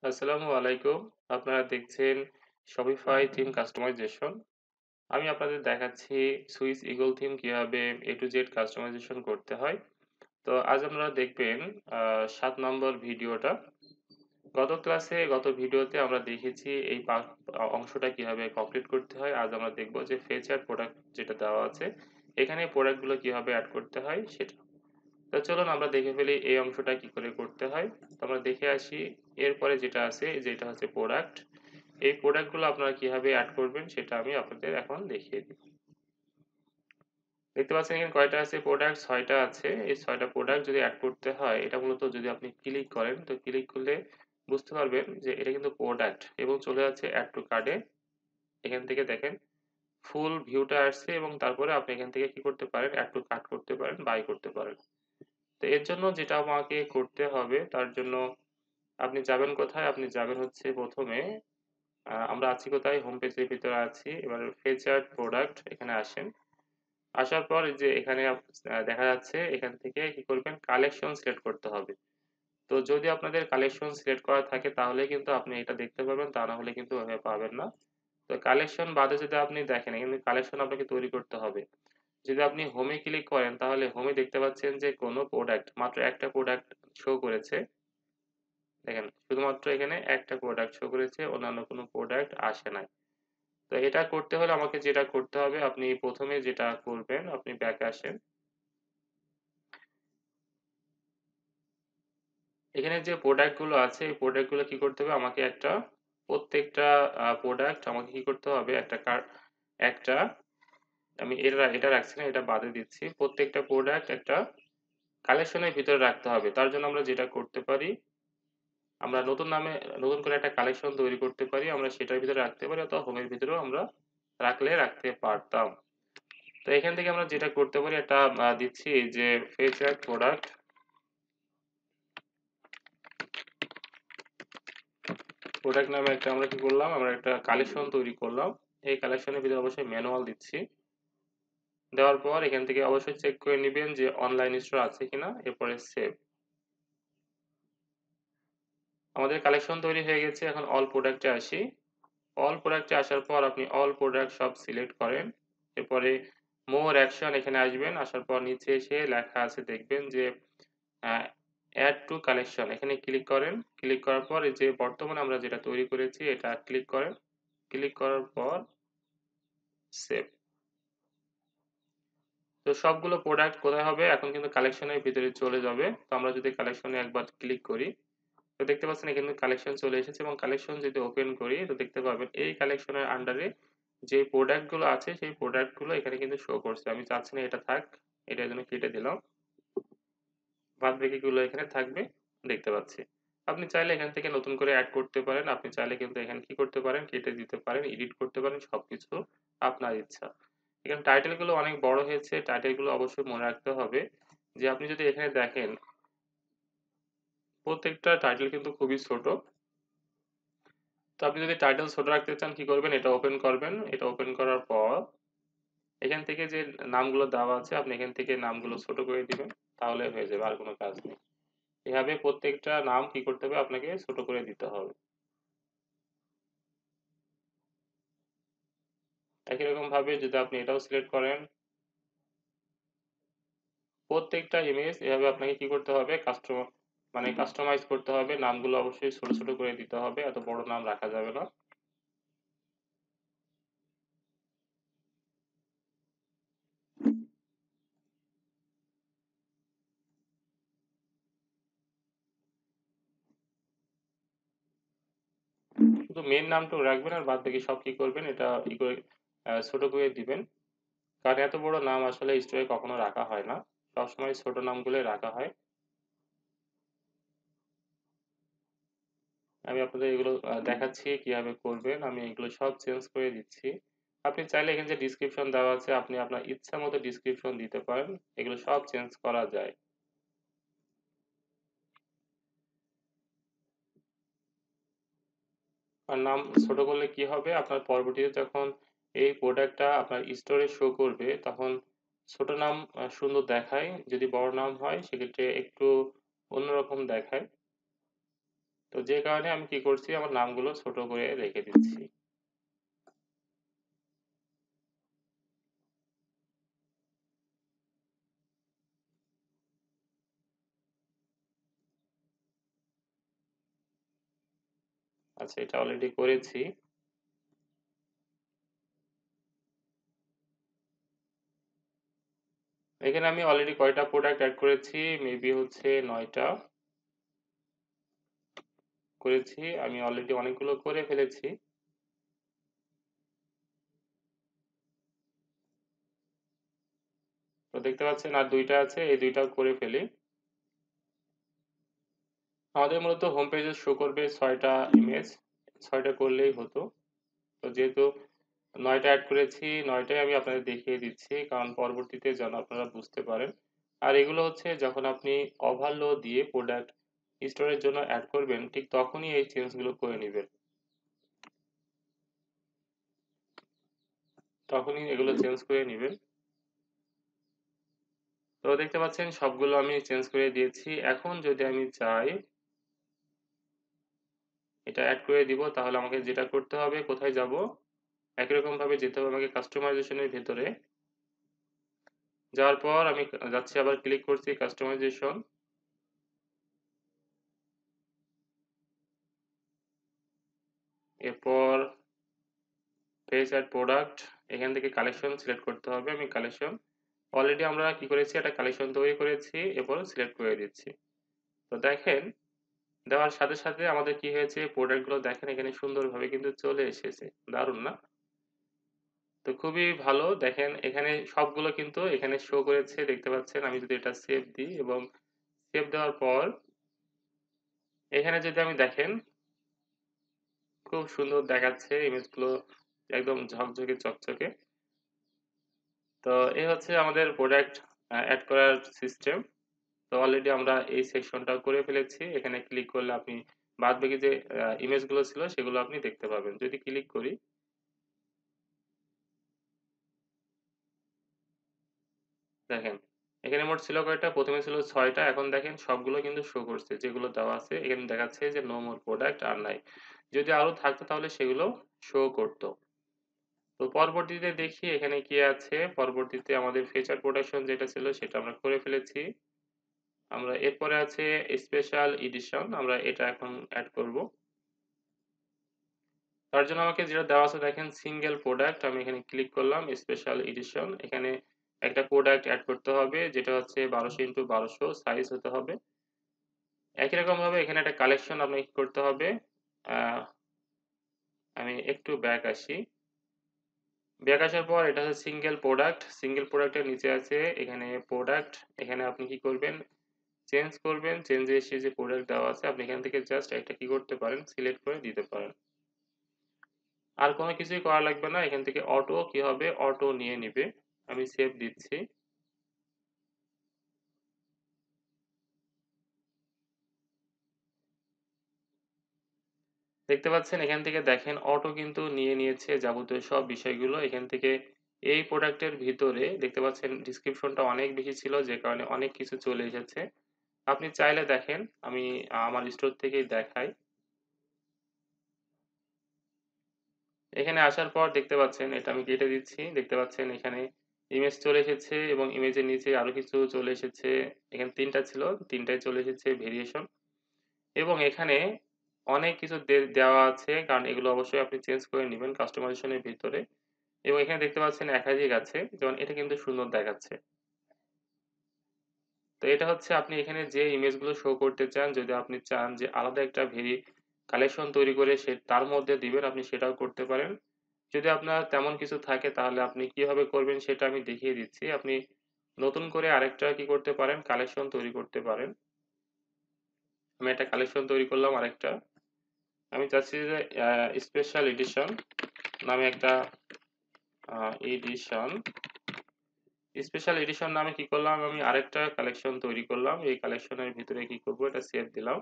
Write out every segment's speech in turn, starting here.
আসসালামু আলাইকুম। আপনারা দেখছেন Shopify থিম কাস্টমাইজেশন। আমি আপনাদের দেখাচ্ছি সুইস ইগল থিম কিভাবে A to Z কাস্টমাইজেশন করতে হয়। তো আজ আপনারা দেখবেন ৭ নম্বর ভিডিওটা। গত ভিডিওতে আমরা দেখেছি এই অংশটা কিভাবে কমপ্লিট করতে হয়। আজ আমরা দেখব যে ফেচার প্রোডাক্ট যেটা দেওয়া আছে, এখানে প্রোডাক্ট গুলো কিভাবে এড করতে হয় সেটা। তো চলুন আমরা দেখে ফেলি এই অংশটা কি করে করতে হয়। তো আমরা দেখে আসি এরপরে যেটা আছে যেটা হচ্ছে প্রোডাক্ট। এই প্রোডাক্ট গুলো আপনারা কিভাবে এড করবেন সেটা আমি আপনাদের এখন দেখিয়ে দিব। দেখতে পাচ্ছেন এখানে কয়টা আছে প্রোডাক্ট ৬ টা আছে। এই ৬ টা প্রোডাক্ট যদি এড করতে হয় এটা মূলত যদি আপনি ক্লিক করেন তো ক্লিক করলে বুঝতে পারবেন যে এটা কিন্তু প্রোডাক্ট এবং চলে যাচ্ছে এড টু কার্ট এ। এখান থেকে দেখেন ফুল ভিউটা আসছে এবং তারপরে আপনি এখান থেকে কি করতে পারেন এড টু কার্ট করতে পারেন, বাই করতে পারেন। তো এর জন্য যেটা আমাকে করতে হবে তার জন্য আপনি যাবেন কোথায়? আপনি যাবেন হচ্ছে ১ম এ আমরা আছি কোথায়? হোম পেজের ভিতরে আছি। এবার ফিচারড প্রোডাক্ট এখানে আসেন। আসার পর এই যে এখানে দেখা যাচ্ছে এখান থেকে কি করবেন? কালেকশন সিলেক্ট করতে হবে। তো যদি আপনাদের কালেকশন সিলেক্ট করা থাকে তাহলে কিন্তু আপনি এটা দেখতে পাবেন, তা না হলে কিন্তু ওভাবে পাবেন না। তো কালেকশন বাদে যদি আপনি দেখেন এখানে কালেকশন আপনাকে তৈরি করতে হবে। যদি আপনি হোমে ক্লিক করেন তাহলে হোমে দেখতে পাচ্ছেন যে কোনো প্রোডাক্ট মাত্র একটা প্রোডাক্ট শো করেছে। দেখেন শুধুমাত্র এখানে একটা প্রোডাক্ট শো করেছে, অন্যান্য কোনো প্রোডাক্ট আসে নাই। তো এটা করতে হলে আমাকে যেটা করতে হবে আপনি ১ম এ যেটা করবেন আপনি ব্যাক আসেন। এখানে যে প্রোডাক্ট গুলো আছে এই প্রোডাক্ট গুলো কি করতে হবে আমাকে একটা প্রত্যেকটা প্রোডাক্ট আমাকে কি করতে হবে একটা আমি এটা রাখছি না, এটা বাদে দিচ্ছি। প্রত্যেকটা প্রোডাক্ট একটা কালেকশনের ভিতরে রাখতে হবে। তার জন্য আমরা যেটা করতে পারি আমরা নতুন করে একটা কালেকশন তৈরি করতে পারি। আমরা সেটার ভিতরে রাখতে পারি অথবা হোমের ভিতরেও আমরা রাখতে পারতাম। তো এখান থেকে আমরা যেটা করতে পারি একটা দিচ্ছি যে ফিচার প্রোডাক্ট নামে একটা আমরা কি করলাম? আমরা একটা কালেকশন তৈরি করলাম। এই কালেকশনের ভিতরে অবশ্যই ম্যানুয়াল দিচ্ছি। দেওয়ার পর এখান থেকে অবশ্যই চেক করে নিবেন যে অনলাইন স্টোর আছে কিনা। এরপরে সেভ। আমাদের কালেকশন তৈরি হয়ে গেছে। এখন অল প্রোডাক্টে আসি। অল প্রোডাক্টে আসার পর আপনি অল প্রোডাক্ট সব সিলেক্ট করেন। এরপরে মোর অ্যাকশন এখানে আসবেন। আসার পর নিচে এসে লেখা আছে দেখবেন যে আ এড টু কালেকশন এখানে ক্লিক করেন। ক্লিক করার পর এই যে বর্তমানে আমরা যেটা তৈরি করেছি এটা ক্লিক করেন। ক্লিক করার পর সেভ। তো সবগুলো প্রোডাক্ট কোথায় হবে? এখন কিন্তু কালেকশনের ভিতরে চলে যাবে। তো আমরা যদি কালেকশনে একবার ক্লিক করি, তো দেখতে পাচ্ছেন এখানে কালেকশন চলে এসেছে এবং কালেকশন যদি ওপেন করি তো দেখতে পাবেন এই কালেকশনের আন্ডারে যে প্রোডাক্ট গুলো আছে সেই প্রোডাক্ট গুলো এখানে কিন্তু শো করছে। আমি চাচ্ছি না এটা থাক। এটার জন্য কেটে দিলাম। বাদবাকিগুলো এখানে থাকবে দেখতে পাচ্ছি। আপনি চাইলে এখান থেকে নতুন করে এড করতে পারেন। আপনি চাইলে কিন্তু এখানে কি করতে পারেন? কেটে দিতে পারেন, এডিট করতে পারেন। সবকিছু আপনার ইচ্ছা। এখানে টাইটেল গুলো অনেক বড় হয়েছে। টাইটেল গুলো অবশ্যই মনে রাখতে হবে যে আপনি যদি এখানে দেখেন প্রত্যেকটা টাইটেল কিন্তু খুবই ছোট। তো আপনি যদি টাইটেল ছোট রাখতে চান কি করবেন? এটা ওপেন করবেন। এটা ওপেন করার পর এখান থেকে যে নামগুলো দেওয়া আছে আপনি এখান থেকে নামগুলো ছোট করে দিবেন। তাহলে হয়ে যাবে, আর কোনো কাজ নেই। এভাবে প্রত্যেকটা নাম কি করতে হবে? আপনাকে ছোট করে দিতে হবে। একই রকম ভাবে যদি আপনি এটাও সিলেক্ট করেন, প্রত্যেকটা ইমেজ এভাবে আপনাকে কি করতে হবে? কাস্টমাইজ করতে হবে। নামগুলো অবশ্যই ছোট, ছোট করে দিতে হবে। এত বড় নাম রাখা যাবে না। শুধু মেইন নামটুকু রাখবেন আর বাদবাকি সব কি করবেন? এটা করে ছোট করে দিবেন। কারণ এত বড় নাম আসলে স্টোরে কখনো রাখা হয় না। সবসময় ছোট নামগুলোই রাখা হয়। আমি আপনাদের এগুলো দেখাচ্ছি কিভাবে করবেন। আমি এগুলো সব চেঞ্জ করে দিচ্ছি। আপনি চাইলে এখানে যে ডেসক্রিপশন দেওয়া আছে আপনি আপনার ইচ্ছা মতো ডেসক্রিপশন দিতে পারেন। এগুলো সব চেঞ্জ করা যায়। আর নাম ছোট করলে কি হবে? আপনার পরবর্তীতে যখন এই প্রোডাক্টটা আপনার স্টোরে শো করবে তখন ছোট নাম সুন্দর দেখায়। যদি বড় নাম হয় সেক্ষেত্রে একটু অন্যরকম দেখায়। তো তো যে কারণে আমি কি করছি আমার নামগুলো ছোট করে রেখে দিচ্ছি। আচ্ছা, এটা অলরেডি করেছি। এখানে আমি অলরেডি কয়টা প্রোডাক্ট এড করেছি? মেবি হচ্ছে ৯ টা করেছি। আমি অলরেডি অনেকগুলো করে ফেলেছি। তো দেখতে পাচ্ছেন আর ২ টা আছে, এই ২ টাও করে ফেলি। আমাদের মূলত হোম পেজে শো করবে ৬ টা ইমেজ। ৬ টা করলেই হতো। তো যেহেতু ৯ টা এড করেছি, ৯ টাই আমি আপনাদের দেখিয়ে দিচ্ছি। কারণ পরবর্তীতে যেন আপনারা বুঝতে পারেন। আর এগুলো হচ্ছে যখন আপনি ওভারলো দিয়ে প্রোডাক্ট স্টোরের জন্য এড করবেন, ঠিক তখনই এই চেঞ্জ গুলো করে নিবেন। তখনই এগুলো চেঞ্জ করে নিবেন। তো দেখতে পাচ্ছেন সবগুলো আমি চেঞ্জ করে দিয়েছি। এখন যদি আমি চাই এটা এড করে দিব, তাহলে আমাকে যেটা করতে হবে, কোথায় যাব? একই রকমভাবে যেতে হবে আমাকে কাস্টমাইজেশন এর ভেতরে। যাওয়ার পর আমি যাচ্ছি, আবার ক্লিক করছি কাস্টমাইজেশন। এরপর পেজ অ্যাড প্রোডাক্ট, এখান থেকে কালেকশন সিলেক্ট করতে হবে। আমি কালেকশন অলরেডি আমরা কি করেছি, একটা কালেকশন তৈরি করেছি, এরপর সিলেক্ট করে দিচ্ছি। তো দেখেন দেওয়ার সাথে সাথে আমাদের কি হয়েছে, প্রোডাক্ট গুলো দেখেন এখানে সুন্দরভাবে কিন্তু চলে এসেছে। দারুণ না? তো খুবই ভালো। দেখেন এখানে সবগুলো কিন্তু এখানে শো করেছে, দেখতে পাচ্ছেন। আমি যদি এটা সেভ দিই এবং সেভ দেওয়ার পর এখানে যদি আমি দেখেন খুব সুন্দর দেখাচ্ছে ইমেজগুলো, একদম ঝকঝকে চকচকে। তো এই হচ্ছে আমাদের প্রোডাক্ট এড করার সিস্টেম। তো অলরেডি আমরা এই সেকশনটাও করে ফেলেছি। এখানে ক্লিক করলে আপনি বাদবাকি যে ইমেজগুলো ছিল সেগুলো আপনি দেখতে পাবেন। যদি ক্লিক করি, দেখেন এখানে মোট ছিল কয়টা? ১ম এ ছিল ৬ টা, এখন দেখেন সবগুলো কিন্তু শো করছে। যেগুলো দেওয়া আছে এখানে দেখাচ্ছে যে নো মোর প্রোডাক্ট আর নাই। যদি আরো থাকতো তাহলে সেগুলো শো করত। তো পরবর্তীতে দেখি এখানে কি আছে। পরবর্তীতে আমাদের ফিচার প্রোডাকশন যেটা ছিল সেটা আমরা করে ফেলেছি। আমরা এরপরে আছে স্পেশাল এডিশন, আমরা এটা এখন এড করব। তার জন্য আমাকে যেটা দেওয়া আছে দেখেন সিঙ্গেল প্রোডাক্ট, আমি এখানে ক্লিক করলাম স্পেশাল এডিশন। এখানে একটা প্রোডাক্ট এড করতে হবে যেটা হচ্ছে 1200x1200 সাইজ হতে হবে। একই রকম ভাবে এখানে একটা কালেকশন আপনাকে কি করতে হবে। আহ, আমি একটু ব্যাক আসি। ব্যাক আসার পর এটা হচ্ছে সিঙ্গেল প্রোডাক্ট। সিঙ্গেল প্রোডাক্টের নিচে আছে এখানে প্রোডাক্ট। এখানে আপনি কি করবেন, চেঞ্জ করবেন। চেঞ্জে এসে যে প্রোডাক্ট দেওয়া আছে আপনি এখান থেকে জাস্ট একটা কি করতে পারেন, সিলেক্ট করে দিতে পারেন। আর কোনো কিছুই করা লাগবে না। এখান থেকে অটো কি হবে, অটো নিয়ে নিবে। আমি সেভ দিচ্ছি। দেখতে পাচ্ছেন এখান থেকে দেখেন অটো কিন্তু নিয়ে নিয়েছে যাবতীয় সব বিষয়গুলো। এখান থেকে এই প্রোডাক্টের ভিতরে দেখতে পাচ্ছেন ডেসক্রিপশনটা অনেক বেশি ছিল, যে কারণে অনেক কিছু চলে এসেছে। আপনি চাইলে দেখেন, আমি আমার স্টোর থেকেই দেখাই। এখানে আসার পর দেখতে পাচ্ছেন এটা আমি কেটে দিচ্ছি। দেখতে পাচ্ছেন এখানে ইমেজ চলে এসেছে এবং ইমেজের নিচে আরো কিছু চলে এসেছে। এখানে ৩ টা ছিল, ৩ টাই চলে এসেছে ভেরিয়েশন। এবং এখানে অনেক কিছু দেওয়া আছে, কারণ এগুলো অবশ্যই আপনি চেঞ্জ করে নিবেন কাস্টমাইজেশন এর ভিতরে। এবং এখানে দেখতে পাচ্ছেন একাধিক আছে, যেমন এটা কিন্তু সুন্দর দেখাচ্ছে। তো এটা হচ্ছে আপনি এখানে যে ইমেজগুলো শো করতে চান, যদি আপনি চান যে আলাদা একটা কালেকশন তৈরি করে তার মধ্যে দিবেন, আপনি সেটাও করতে পারেন। যদি আপনার তেমন কিছু থাকে তাহলে আপনি কিভাবে করবেন সেটা আমি দেখিয়ে দিচ্ছি। আপনি নতুন করে আরেকটা কি করতে পারেন, কালেকশন তৈরি করতে পারেন। আমি একটা কালেকশন তৈরি করলাম আরেকটা। আমি চাচ্ছি যে স্পেশাল এডিশন নামে একটা এডিশন, স্পেশাল এডিশন নামে কি করলাম, আমি আরেকটা কালেকশন তৈরি করলাম। এই কালেকশনের ভিতরে কি করব, এটা সেভ দিলাম।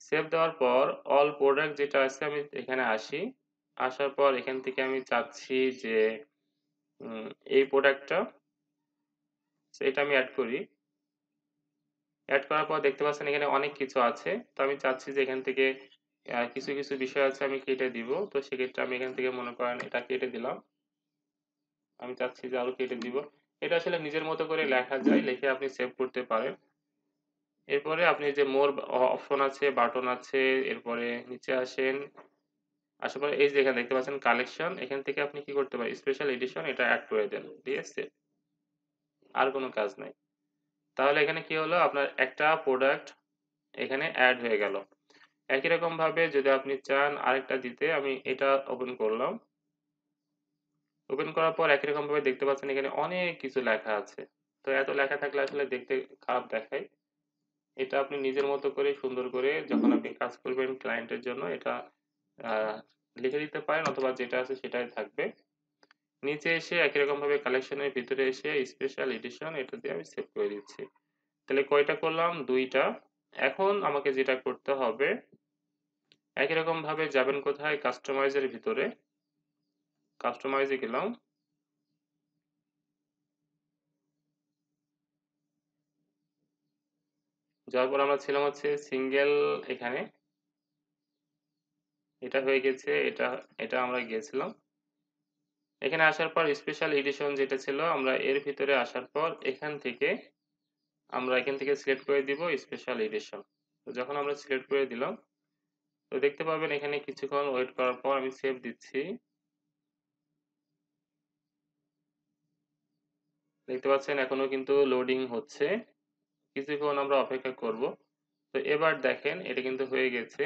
সেভ দেওয়ার পর অল প্রোডাক্ট যেটা আছে আমি এখানে আসি। আসার পর এখান থেকে আমি চাচ্ছি যে উম, এই প্রোডাক্টটা, এটা আমি অ্যাড করি। এড করার পর দেখতে পাচ্ছেন এখানে অনেক কিছু আছে। তো আমি চাচ্ছি যে এখান থেকে কিছু বিষয় আছে আমি কেটে দিব। তো সেক্ষেত্রে আমি এখান থেকে মনে করেন এটা কেটে দিলাম। আমি চাচ্ছি যে আরো কেটে দিব। এটা আসলে নিজের মতো করে লেখা যায়, লিখে আপনি সেভ করতে পারেন। এরপরে আপনি যে মোর অপশন আছে, বাটন আছে, এরপরে নিচে আসেন। আসার পরে এই যে এখানে দেখতে পাচ্ছেন কালেকশন, এখান থেকে আপনি কি করতে পারেন স্পেশাল এডিশন এটা এড করে দেন। ঠিক আছে? আর কোনো কাজ নাই। তাহলে এখানে কি হলো আপনার একটা প্রোডাক্ট এখানে এড হয়ে গেল। একই রকম ভাবে যদি আপনি চান আরেকটা দিতে, আমি এটা ওপেন করলাম। ওপেন করার পর একই রকম ভাবে দেখতে পাচ্ছেন এখানে অনেক কিছু লেখা আছে। তো এত লেখা থাকলে আসলে দেখতে খারাপ দেখায়। এটা আপনি নিজের মতো করে সুন্দর করে যখন আপনি কাজ করবেন ক্লায়েন্টের জন্য এটা আহ, লিখে দিতে পারেন, অথবা যেটা আছে সেটাই থাকবে। নিচে এসে একই রকম ভাবে কালেকশনের ভিতরে এসে স্পেশাল এডিশন এটা দিয়ে আমি সেভ করে দিচ্ছি। তাহলে কয়টা করলাম? দুইটা। এখন আমাকে যেটা করতে হবে, একই রকম ভাবে যাবেন কোথায়? কাস্টমাইজের ভিতরে। কাস্টমাইজে গেলাম। যাওয়ার পর আমরা ছিলাম হচ্ছে সিঙ্গেল, এখানে এটা হয়ে গেছে, এটা এটা আমরা গিয়েছিলাম। এখানে আসার পর স্পেশাল এডিশন যেটা ছিল আমরা এর ভিতরে আসার পর এখান থেকে সিলেক্ট করে দিব স্পেশাল এডিশন। তো যখন আমরা সিলেক্ট করে দিলাম, তো দেখতে পাবেন এখানে কিছুক্ষণ ওয়েট করার পর আমি সেভ দিচ্ছি। দেখতে পাচ্ছেন এখনো কিন্তু লোডিং হচ্ছে, কিছুক্ষণ আমরা অপেক্ষা করব। তো এবার দেখেন এটা কিন্তু হয়ে গেছে।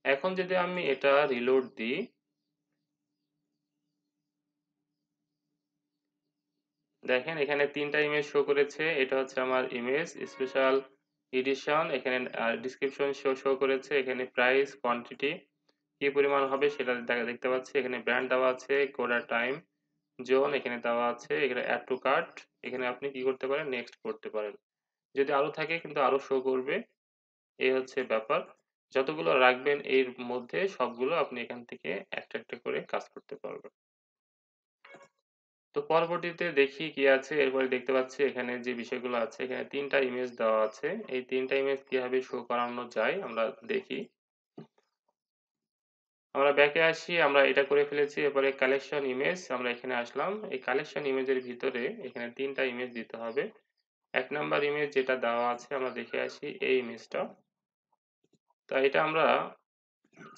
এখন যদি আমি এটা রিলোড দিই, দেখেন এখানে তিনটা ইমেজ শো করেছে। এটা হচ্ছে আমার ইমেজ স্পেশাল এডিশন। এখানে ডিসক্রিপশন শো করেছে, এখানে প্রাইস, কোয়ান্টিটি কি পরিমাণ হবে সেটা দেখতে পাচ্ছি। এখানে ব্র্যান্ড দেওয়া আছে, কোডা টাইম জোন এখানে দেওয়া আছে, এখানে অ্যাড টু কার্ট। এখানে আপনি কি করতে পারেন? নেক্সট করতে পারেন। যদি আরো থাকে কিন্তু আরো শো করবে। এই হচ্ছে ব্যাপার। যতগুলো রাখবেন এর মধ্যে সবগুলো আপনি এখান থেকে একটা একটা করে কাজ করতে পারবেন। তো পরবর্তীতে দেখি কি আছে। এরপরে দেখতে পাচ্ছি এখানে যে বিষয়গুলো আছে, এখানে তিনটা ইমেজ দেওয়া আছে। এই তিনটা ইমেজ কিভাবে শো করানো যায় আমরা দেখি। আমরা ব্যাকে আসি, আমরা এটা করে ফেলেছি। এরপরে কালেকশন ইমেজ আমরা এখানে আসলাম। এই কালেকশন ইমেজের ভিতরে এখানে তিনটা ইমেজ দিতে হবে। এক নাম্বার ইমেজ যেটা দেওয়া আছে আমরা দেখে আসি এই ইমেজটা। তো এটা আমরা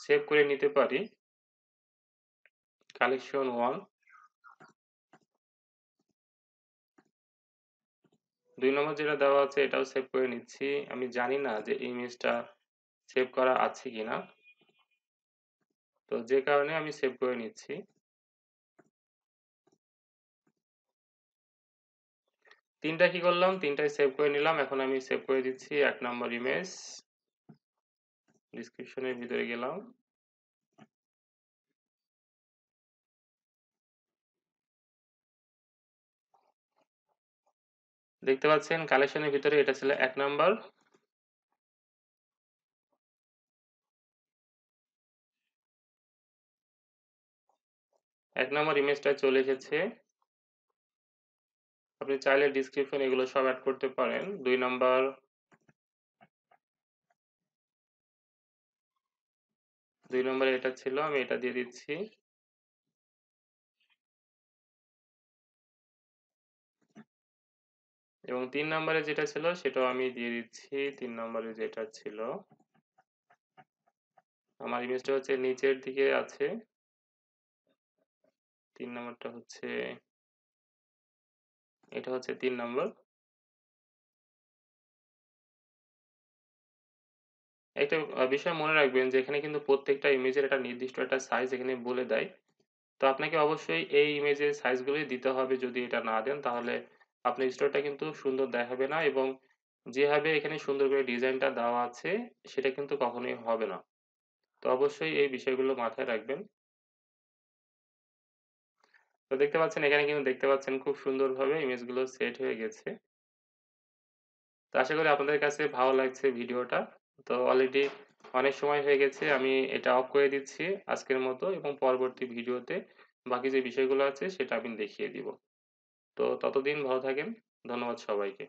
সেভ করে নিতে পারি কালেকশন ওয়ান। দুই নম্বর যেটা দেওয়া আছে এটাও সেভ করে নিচ্ছি। আমি জানি না যে এই ইমেজটা সেভ করা আছে কিনা, তো যে কারণে আমি সেভ করে নিচ্ছি। তিনটা কি করলাম? তিনটাই সেভ করে নিলাম। এখন আমি সেভ করে দিচ্ছি এক নম্বর ইমেজ। ডিসক্রিপশনের ভিতরে গেলাম। দেখতে পাচ্ছেন কালেকশনের ভিতরে এটা ছিল এক নাম্বার। এক নম্বর ইমেজটা চলে এসেছে। আপনি চাইলে ডিসক্রিপশন এগুলো সব অ্যাড করতে পারেন। দুই নম্বরে এটা ছিল, আমি এটা দিয়ে দিচ্ছি। এবং তিন নম্বরে যেটা ছিল সেটাও আমি দিয়ে দিচ্ছি। তিন নম্বরে যেটা ছিল, আমার ইমেজটা হচ্ছে নিচের দিকে আছে। তিন নম্বরটা হচ্ছে, এটা হচ্ছে তিন নম্বর। একটা বিষয় মনে রাখবেন যে এখানে কিন্তু প্রত্যেকটা ইমেজের একটা নির্দিষ্ট একটা সাইজ এখানে বলে দেয়। তো আপনাকে অবশ্যই এই ইমেজের সাইজগুলোই দিতে হবে। যদি এটা না দেন তাহলে আপনার স্টোরটা কিন্তু সুন্দর দেখাবে না, এবং যেভাবে এখানে সুন্দর করে ডিজাইনটা দেওয়া আছে সেটা কিন্তু কখনোই হবে না। তো অবশ্যই এই বিষয়গুলো মাথায় রাখবেন। তো দেখতে পাচ্ছেন এখানে কিন্তু দেখতে পাচ্ছেন খুব সুন্দরভাবে ইমেজগুলো সেট হয়ে গেছে। তো আশা করি আপনাদের কাছে ভালো লাগছে ভিডিওটা। তো অলরেডি অনেক সময় হয়ে গেছে। আমি এটা অফ করে দিচ্ছি আজকের মতো, এবং পরবর্তী ভিডিওতে বাকি যে বিষয়গুলো আছে সেটা আমি দেখিয়ে দিব। তো ততদিন ভালো থাকেন। ধন্যবাদ সবাইকে।